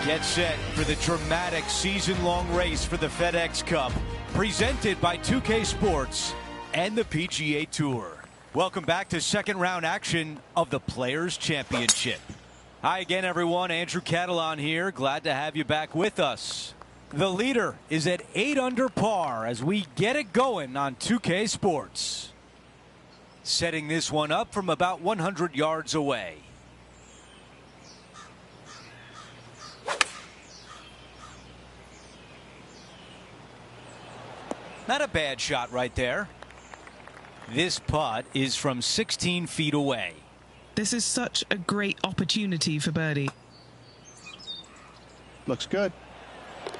Get set for the dramatic season-long race for the FedEx Cup, presented by 2K Sports and the PGA Tour. Welcome back to second round action of the Players' Championship. Hi again, everyone. Andrew Catalan here. Glad to have you back with us. The leader is at 8 under par as we get it going on 2K Sports. Setting this one up from about 100 yards away. Not a bad shot right there. This putt is from 16 feet away. This is such a great opportunity for birdie. Looks good.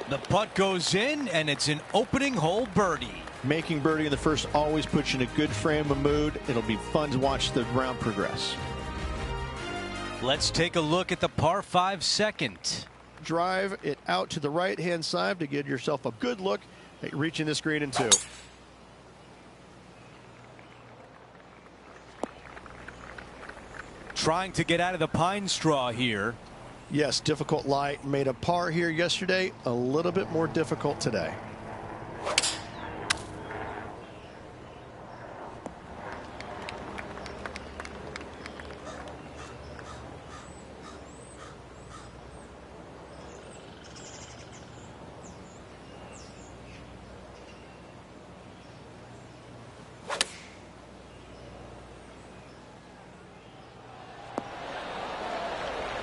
The putt goes in, and it's an opening hole birdie. Making birdie in the first always puts you in a good frame of mood. It'll be fun to watch the round progress. Let's take a look at the par 5 second. Drive it out to the right-hand side to give yourself a good look at reaching this green in 2. Trying to get out of the pine straw here. Yes, difficult lie. Made a par here yesterday. A little bit more difficult today.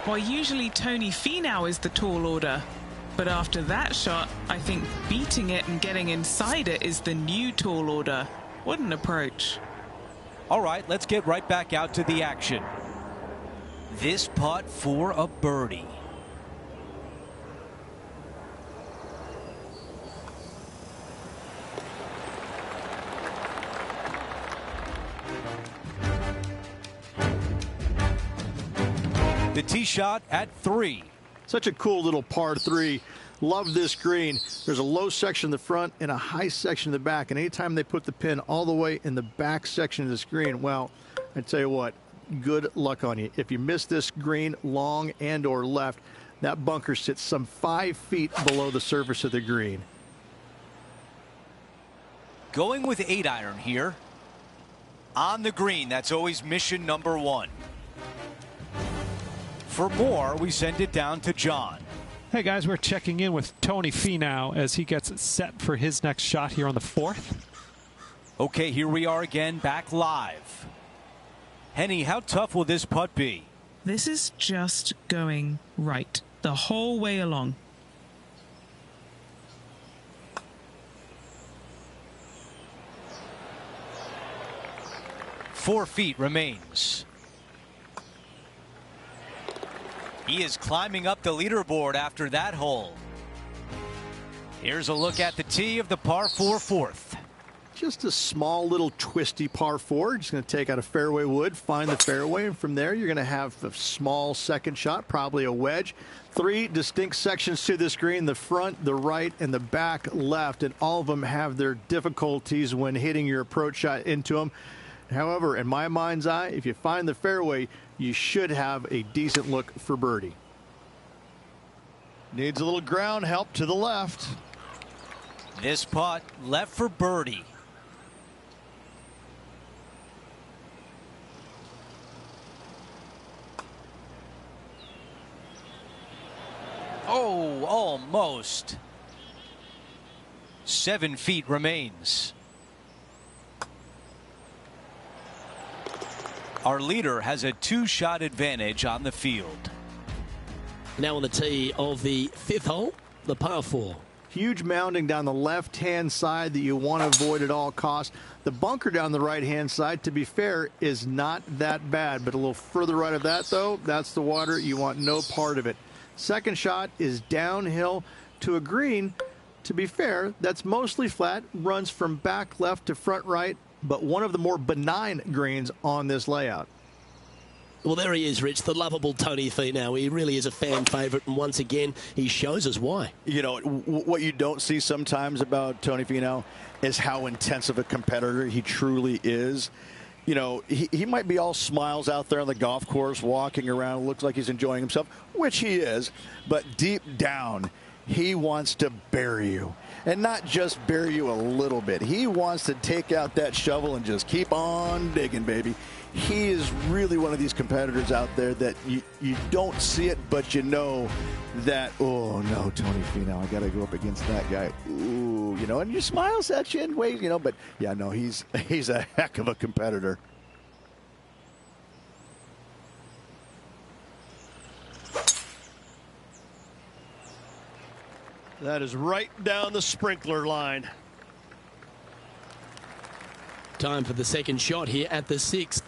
Well, usually Tony Finau is the tall order, but after that shot, I think beating it and getting inside it is the new tall order. What an approach. All right, let's get right back out to the action. This putt for a birdie. The tee shot at 3. Such a cool little par 3. Love this green. There's a low section in the front and a high section in the back. And anytime they put the pin all the way in the back section of this green, well, I tell you what, good luck on you. If you miss this green long and or left, that bunker sits some 5 feet below the surface of the green. Going with 8-iron here. On the green, that's always mission number 1. For more, we send it down to John. Hey guys, we're checking in with Tony Finau as he gets set for his next shot here on the 4th. Okay, here we are again, back live. Henny, how tough will this putt be? This is just going right the whole way along. Four feet remains. He is climbing up the leaderboard after that hole. Here's a look at the tee of the par 4 4th. Just a small little twisty par 4. Just going to take out a fairway wood, find the fairway, and from there you're going to have a small second shot, probably a wedge. 3 distinct sections to this green, the front, the right, and the back left, and all of them have their difficulties when hitting your approach shot into them. However, in my mind's eye, if you find the fairway, you should have a decent look for birdie. Needs a little ground help to the left. This putt left for birdie. Oh, almost. 7 feet remains. Our leader has a 2-shot advantage on the field. Now on the tee of the 5th hole, the par 4. Huge mounding down the left-hand side that you want to avoid at all costs. The bunker down the right-hand side, to be fair, is not that bad. But a little further right of that, though, that's the water. You want no part of it. Second shot is downhill to a green. To be fair, that's mostly flat, runs from back left to front right, but one of the more benign greens on this layout. Well, there he is, Rich, the lovable Tony Finau. He really is a fan favourite, and once again, he shows us why. You know, what you don't see sometimes about Tony Finau is how intense of a competitor he truly is. you know, he might be all smiles out there on the golf course, walking around, looks like he's enjoying himself, which he is, but deep down, he wants to bury you. And not just bury you a little bit. He wants to take out that shovel and just keep on digging, baby. He is really one of these competitors out there that you don't see it, but you know that, oh, no, Tony Finau, I got to go up against that guy. Ooh, you know, and he smiles at you and waves, you know, but, yeah, no, he's a heck of a competitor. That is right down the sprinkler line. Time for the second shot here at the 6th.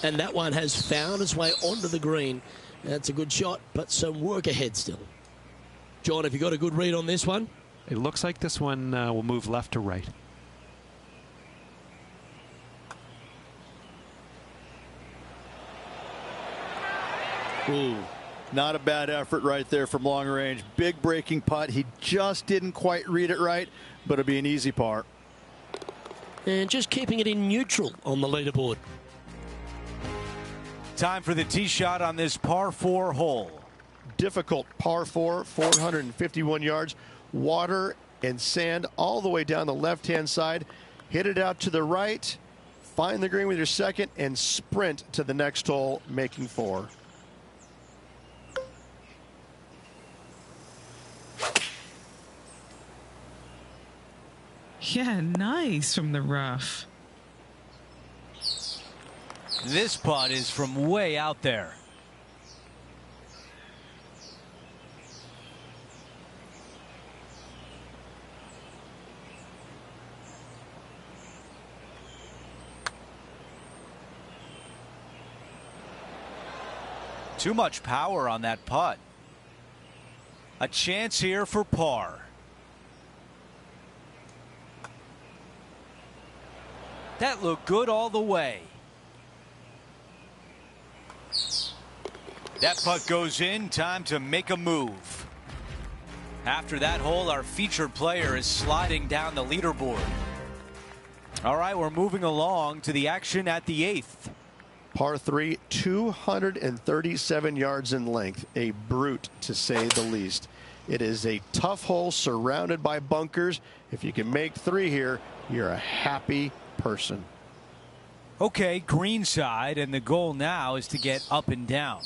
And that one has found its way onto the green. That's a good shot, but some work ahead still. John, have you got a good read on this one? It looks like this one will move left to right. Ooh, not a bad effort right there from long range. Big breaking putt. He just didn't quite read it right, but it'll be an easy par. And just keeping it in neutral on the leaderboard. Time for the tee shot on this par 4 hole. Difficult par 4, 451 yards. Water and sand all the way down the left-hand side. Hit it out to the right. Find the green with your second and sprint to the next hole, making 4. Yeah, nice from the rough. This putt is from way out there. Too much power on that putt. A chance here for par. That looked good all the way. That putt goes in. Time to make a move. After that hole, our featured player is sliding down the leaderboard. All right, we're moving along to the action at the 8th. Par 3, 237 yards in length. A brute, to say the least. It is a tough hole surrounded by bunkers. If you can make 3 here, you're a happy person. Okay, green side, and the goal now is to get up and down.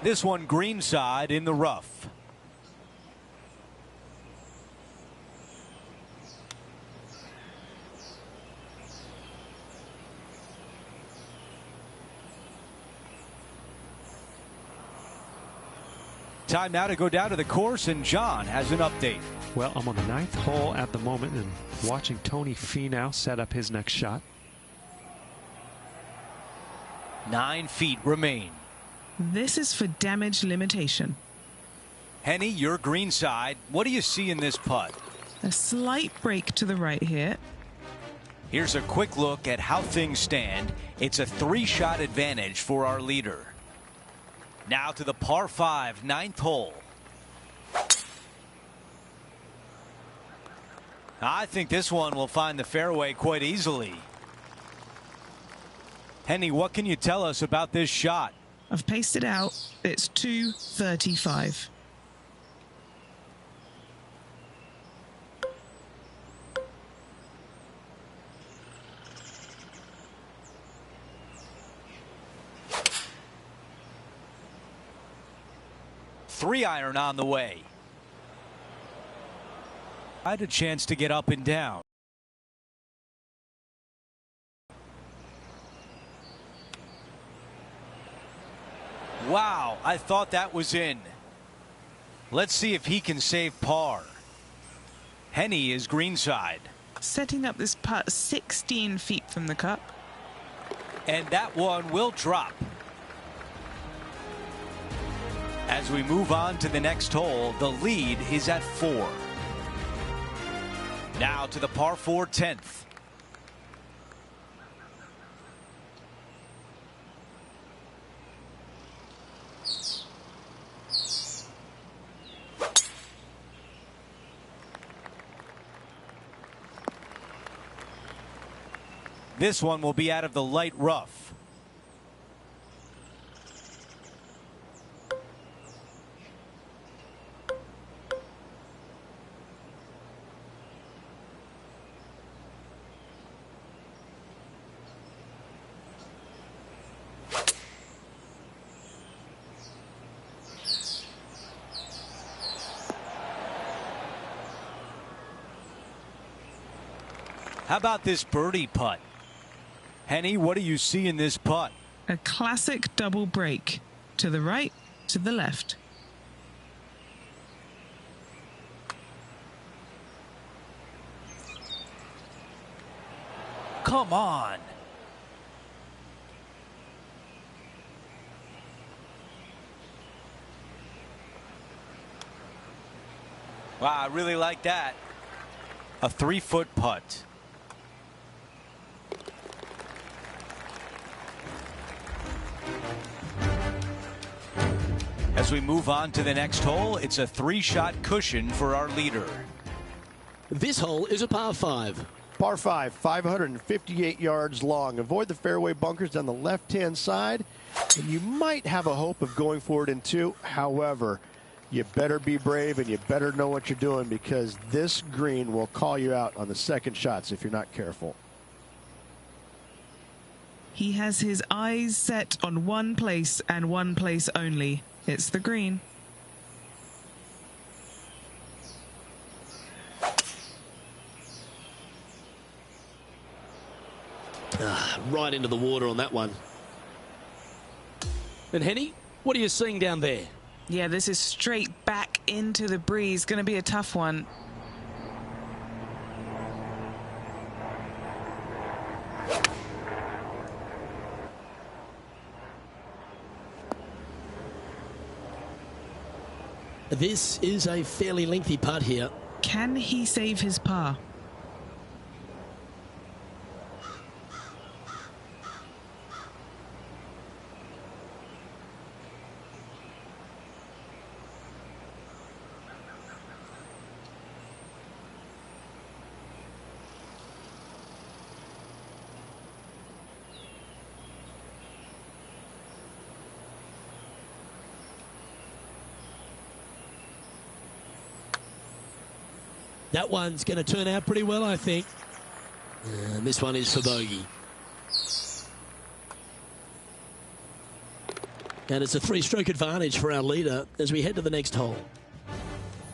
This one green side in the rough. Time now to go down to the course, and John has an update. Well, I'm on the 9th hole at the moment and watching Tony Finau set up his next shot. 9 feet remain. This is for damage limitation. Henny, your green side. What do you see in this putt? A slight break to the right here. Here's a quick look at how things stand. It's a 3-shot advantage for our leader. Now to the par 5, 9th hole. I think this one will find the fairway quite easily. Henny, what can you tell us about this shot? I've paced it out. It's 235. Three iron on the way. I had a chance to get up and down. Wow, I thought that was in. Let's see if he can save par. Henny is greenside. setting up this putt 16 feet from the cup. And that one will drop. As we move on to the next hole, the lead is at 4. Now to the par 4 10th. This one will be out of the light rough. How about this birdie putt? Henny, what do you see in this putt? A classic double break. To the right, to the left. Come on. Wow, I really like that. A 3-foot putt. As we move on to the next hole, it's a 3-shot cushion for our leader. This hole is a par 5. Par 5, 558 yards long. Avoid the fairway bunkers down the left-hand side, and you might have a hope of going forward in 2. However, you better be brave and you better know what you're doing, because this green will call you out on the second shots if you're not careful. He has his eyes set on one place and one place only. It's the green. Right into the water on that one. And Henny, what are you seeing down there? Yeah, this is straight back into the breeze. Going to be a tough one. This is a fairly lengthy putt here. Can he save his par? That one's going to turn out pretty well, I think. And this one is for bogey. And it's a 3-stroke advantage for our leader as we head to the next hole.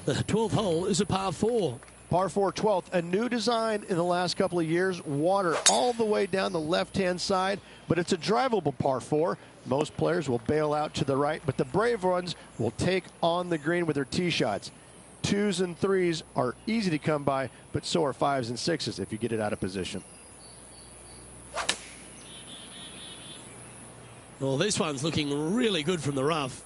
The 12th hole is a par 4. Par 4 12th, a new design in the last couple of years. Water all the way down the left-hand side, but it's a drivable par 4. Most players will bail out to the right, but the brave ones will take on the green with their tee shots. 2s and 3s are easy to come by, but so are 5s and 6s if you get it out of position. Well, this one's looking really good from the rough.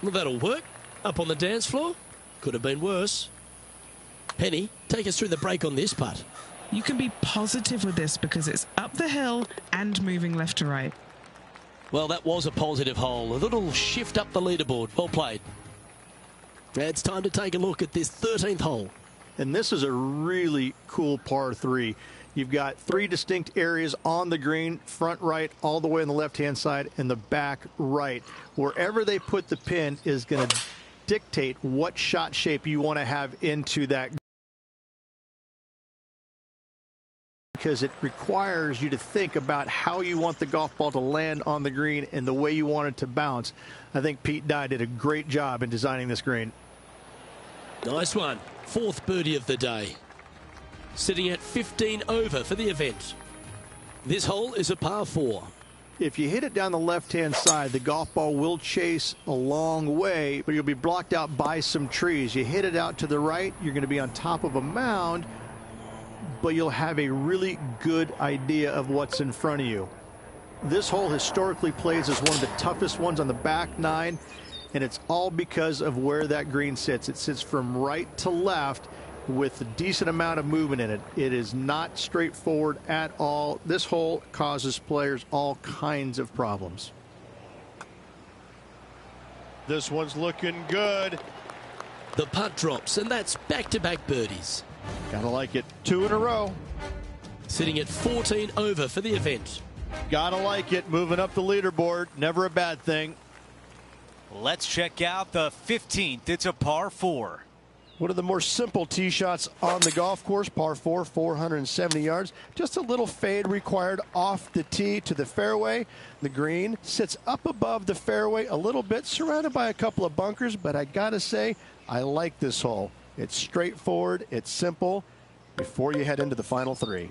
Well, that'll work. Up on the dance floor. Could have been worse. Penny, take us through the break on this putt. You can be positive with this because it's up the hill and moving left to right. Well, that was a positive hole. A little shift up the leaderboard. Well played. It's time to take a look at this 13th hole. And this is a really cool par 3. You've got 3 distinct areas on the green, front right, all the way on the left-hand side, and the back right. Wherever they put the pin is going to dictate what shot shape you want to have into that, because it requires you to think about how you want the golf ball to land on the green and the way you want it to bounce. I think Pete Dye did a great job in designing this green. Nice one. 4th birdie of the day. Sitting at 15 over for the event. This hole is a par 4. If you hit it down the left-hand side, the golf ball will chase a long way, but you'll be blocked out by some trees. You hit it out to the right, you're going to be on top of a mound. but you'll have a really good idea of what's in front of you. This hole historically plays as one of the toughest ones on the back nine, and it's all because of where that green sits. It sits from right to left with a decent amount of movement in it. It is not straightforward at all. This hole causes players all kinds of problems. This one's looking good. The putt drops, and that's back-to-back birdies. Gotta like it. 2 in a row. Sitting at 14 over for the event. Gotta like it. Moving up the leaderboard. Never a bad thing. Let's check out the 15th. It's a par 4. One of the more simple tee shots on the golf course. Par 4, 470 yards. Just a little fade required off the tee to the fairway. The green sits up above the fairway a little bit, surrounded by a couple of bunkers, but I gotta say, I like this hole. It's straightforward, it's simple, before you head into the final 3.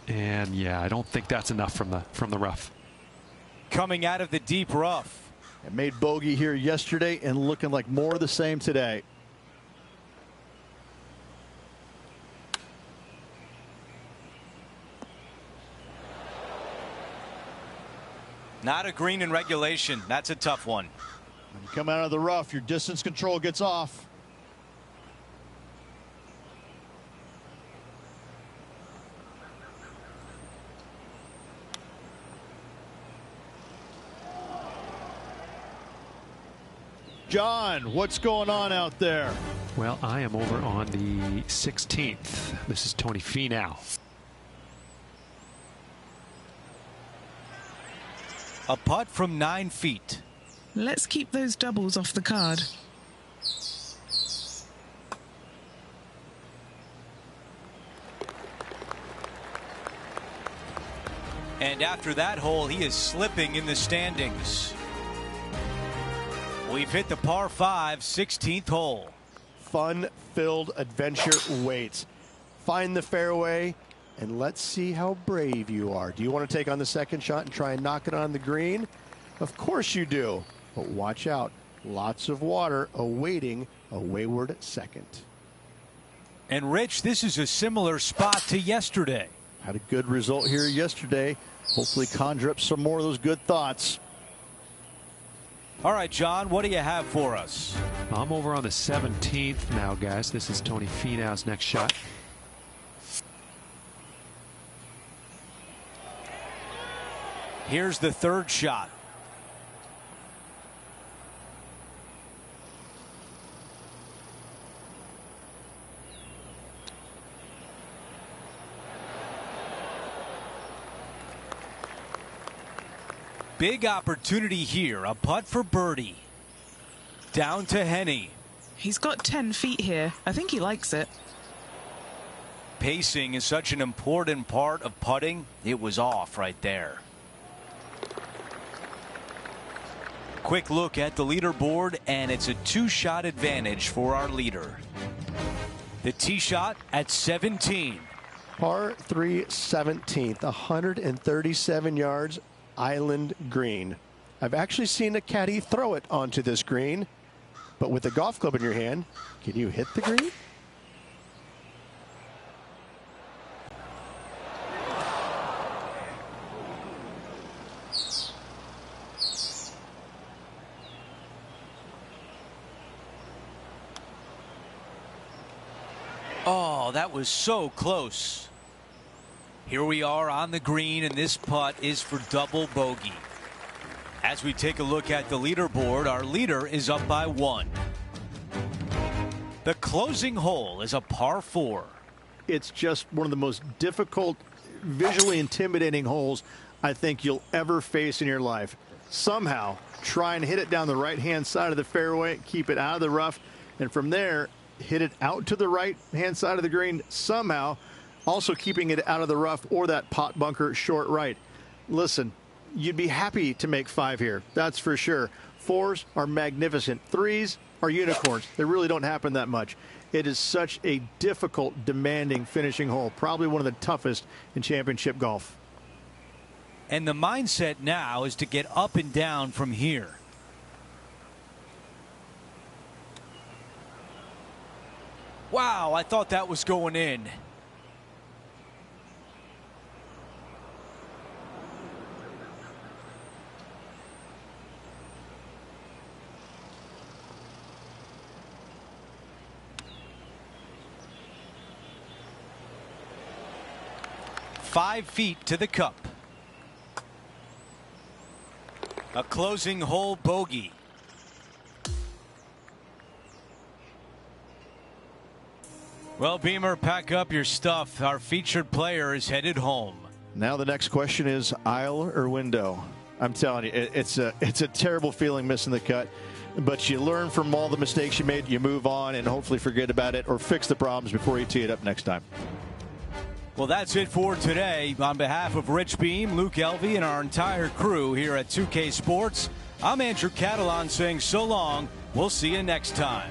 And yeah, I don't think that's enough from the rough. Coming out of the deep rough. It made bogey here yesterday and looking like more of the same today. Not a green in regulation. That's a tough one. When you come out of the rough, your distance control gets off. John, what's going on out there? Well, I am over on the 16th. This is Tony Finau. A putt from 9 feet. Let's keep those doubles off the card. And after that hole, he is slipping in the standings. We've hit the par 5, 16th hole. Fun-filled adventure waits. Find the fairway, and let's see how brave you are. Do you want to take on the second shot and try and knock it on the green? Of course you do. But watch out. Lots of water awaiting a wayward second. And Rich, this is a similar spot to yesterday. Had a good result here yesterday. Hopefully conjure up some more of those good thoughts. All right, John, what do you have for us? I'm over on the 17th now, guys. This is Tony Finau's next shot. Here's the third shot. Big opportunity here. A putt for birdie. Down to Henny. He's got 10 feet here. I think he likes it. Pacing is such an important part of putting. It was off right there. Quick look at the leaderboard, and it's a 2-shot advantage for our leader. The tee shot at 17. Par 3, 17th, 137 yards, island green. I've actually seen a caddy throw it onto this green, but with a golf club in your hand, can you hit the green? Oh, that was so close. Here we are on the green, and this putt is for double bogey. As we take a look at the leaderboard, our leader is up by 1. The closing hole is a par 4. It's just one of the most difficult, visually intimidating holes I think you'll ever face in your life. Somehow, try and hit it down the right-hand side of the fairway, keep it out of the rough, and from there, hit it out to the right-hand side of the green somehow, also keeping it out of the rough or that pot bunker short right. Listen, you'd be happy to make 5 here, that's for sure. 4s are magnificent. 3s are unicorns. They really don't happen that much. It is such a difficult, demanding finishing hole. Probably one of the toughest in championship golf. And the mindset now is to get up and down from here. Wow, I thought that was going in. Five feet to the cup. A closing hole bogey. Well, Beamer, pack up your stuff. Our featured player is headed home. Now the next question is aisle or window. I'm telling you, it's a terrible feeling missing the cut. But you learn from all the mistakes you made. You move on and hopefully forget about it or fix the problems before you tee it up next time. Well, that's it for today. On behalf of Rich Beam, Luke Elvey, and our entire crew here at 2K Sports, I'm Andrew Catalan saying so long. We'll see you next time.